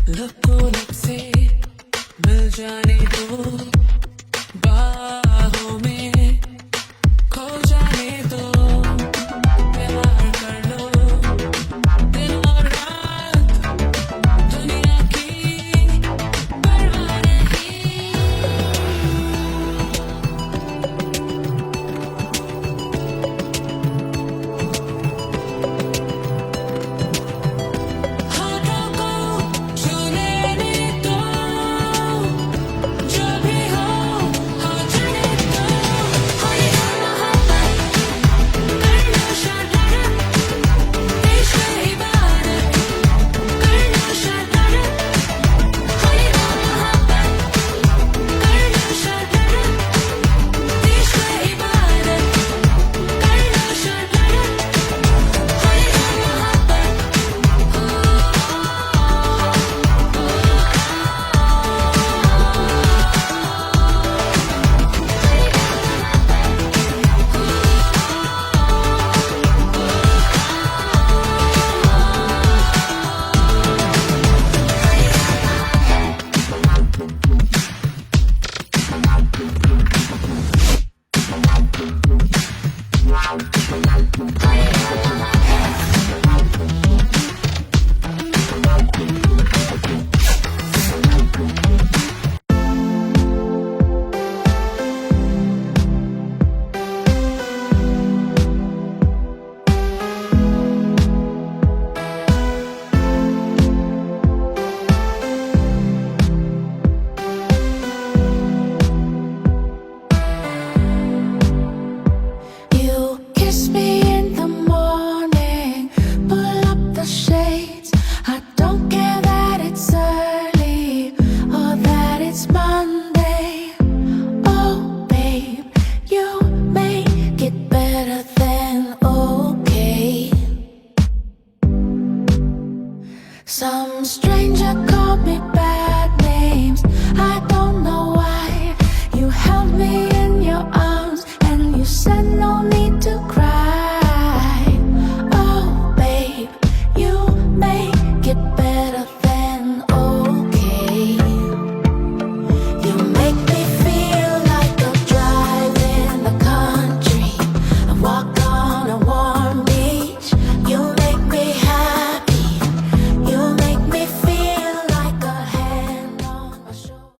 लपो लब से मिल जाने दो बाहों में खो जाने दो प्यार कर लो दिन और रात दुनिया की परवाह नहीं हाथों को छू लेने दो जो भी हो जाने दो होली हो मोहब्बत कर लो शरारत इश्क इबादत कर लो शरारत होली हो मोहब्बत कर लो शरारत इश्क इबादत कर लो शरारत होली हो You kiss me in the morning, pull up the shades. I don't care that it's early or that it's Monday. Oh, babe, you make it better than okay. Some stranger called me bad names. I don't know why. You held me